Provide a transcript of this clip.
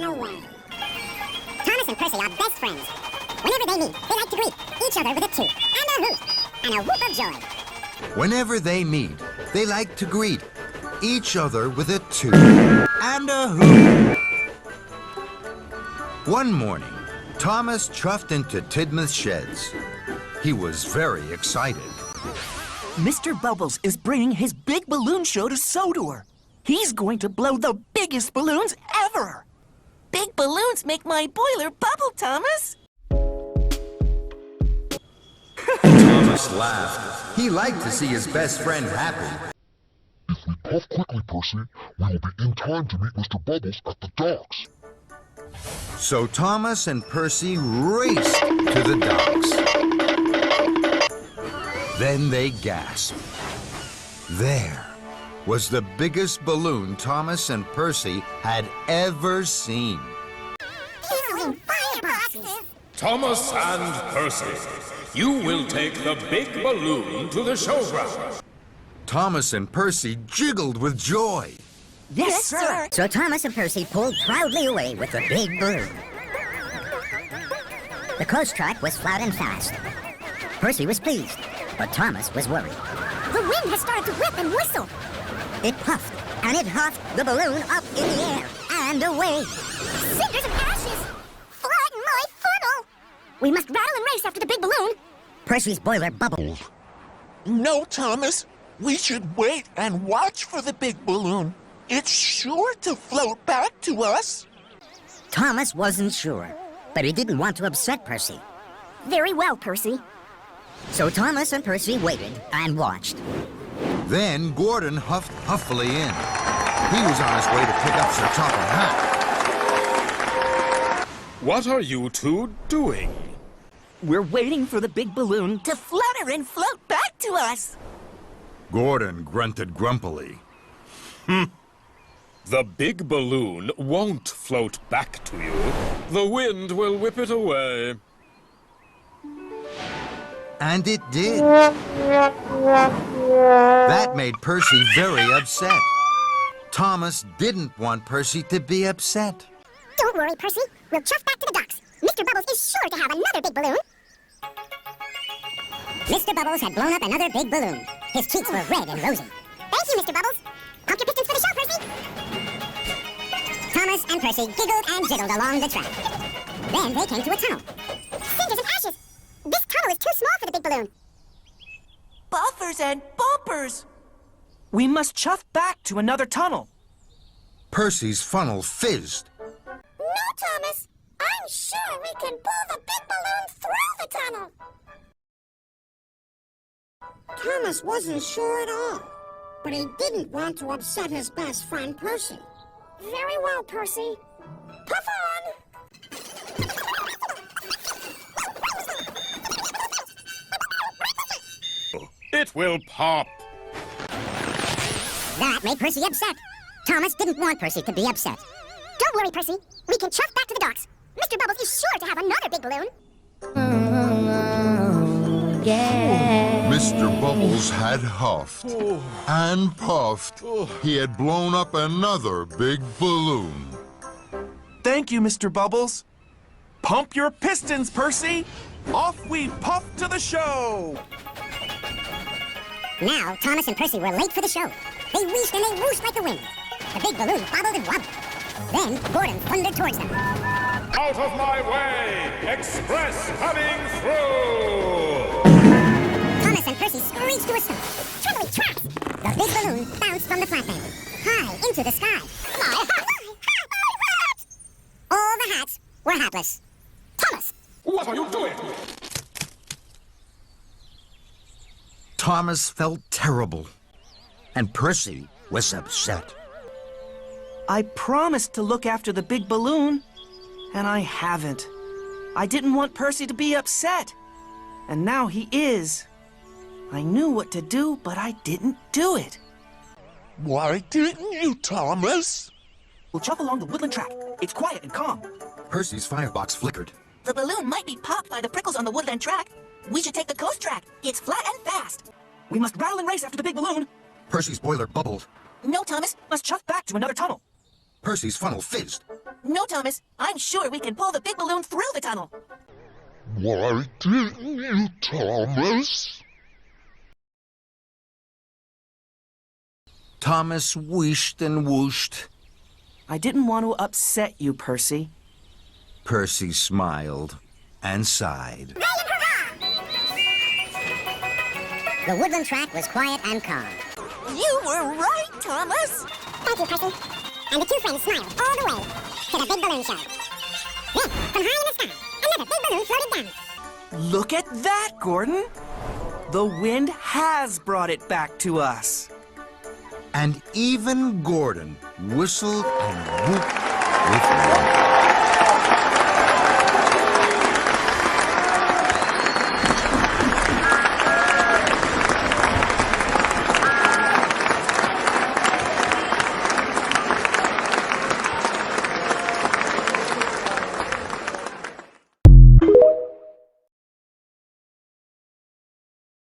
ran away. Thomas and Percy are best friends. Whenever they meet, they like to greet each other with a toot and a hoot and a whoop of joy. Whenever they meet, they like to greet each other with a toot and a hoot. One morning, Thomas chuffed into Tidmouth's sheds. He was very excited. Mr. Bubbles is bringing his big balloon show to Sodor. He's going to blow the biggest balloons ever. Big balloons make my boiler bubble, Thomas. Thomas laughed. He liked to see his best friend happy. If we puff quickly, Percy, we will be in time to meet Mr. Bubbles at the docks. So Thomas and Percy raced to the docks. Then they gasped. There was the biggest balloon Thomas and Percy had ever seen. Thomas and Percy, you will take the big balloon to the showground. Thomas and Percy jiggled with joy. Yes, sir. So Thomas and Percy pulled proudly away with the big balloon. The coast track was flat and fast. Percy was pleased, but Thomas was worried. The wind has started to whip and whistle. It puffed and it huffed the balloon up in the air and away. Cinders and ashes! Flatten my funnel! We must rattle and race after the big balloon. Percy's boiler bubbled. No, Thomas. We should wait and watch for the big balloon. It's sure to float back to us. Thomas wasn't sure, but he didn't want to upset Percy. Very well, Percy. So Thomas and Percy waited and watched. Then Gordon huffed huffily in. He was on his way to pick up Sir Topham Hatt. What are you two doing? We're waiting for the big balloon to flutter and float back to us. Gordon grunted grumpily. The big balloon won't float back to you. The wind will whip it away. And it did. That made Percy very upset. Thomas didn't want Percy to be upset. Don't worry, Percy. We'll chuff back to the docks. Mr. Bubbles is sure to have another big balloon. Mr. Bubbles had blown up another big balloon. His cheeks were red and rosy. Thank you, Mr. Bubbles. Pump your pistons for the show, Percy. Thomas and Percy giggled and jiggled along the track. Then they came to a tunnel. Cinders and ashes! This tunnel is too small for the big balloon. Buffers and bumpers. We must chuff back to another tunnel. Percy's funnel fizzed. No, Thomas. I'm sure we can pull the big balloon through the tunnel. Thomas wasn't sure at all, but he didn't want to upset his best friend, Percy. Very well, Percy. Puff on! It will pop. That made Percy upset. Thomas didn't want Percy to be upset. Don't worry, Percy. We can chuff back to the docks. Mr. Bubbles is sure to have another big balloon. Mr. Bubbles had huffed and puffed. He had blown up another big balloon. Thank you, Mr. Bubbles. Pump your pistons, Percy. Off we puff to the show. Now, Thomas and Percy were late for the show. They wheezed and they whooshed like the wind. The big balloon bobbled and wobbled. Then Gordon thundered towards them. Out of my way! Express coming through! Thomas and Percy screeched to a stop. Trembling tracks! The big balloon bounced from the flatbed, high into the sky. My hat! All the hats were hatless. Thomas! What are you doing? Thomas felt terrible, and Percy was upset. I promised to look after the big balloon, and I haven't. I didn't want Percy to be upset, and now he is. I knew what to do, but I didn't do it. Why didn't you, Thomas? We'll chuff along the woodland track. It's quiet and calm. Percy's firebox flickered. The balloon might be popped by the prickles on the woodland track. We should take the coast track. It's flat and fast. We must rattle and race after the big balloon. Percy's boiler bubbled. No, Thomas. Must chuff back to another tunnel. Percy's funnel fizzed. No, Thomas. I'm sure we can pull the big balloon through the tunnel. Why didn't you, Thomas? Thomas wheeshed and whooshed. I didn't want to upset you, Percy. Percy smiled and sighed. The woodland track was quiet and calm. You were right, Thomas. Thank you, Percy. And the two friends smiled all the way to the big balloon show. Then, from high in the sky, another big balloon floated down. Look at that, Gordon! The wind has brought it back to us. And even Gordon whistled and whooped with wonder.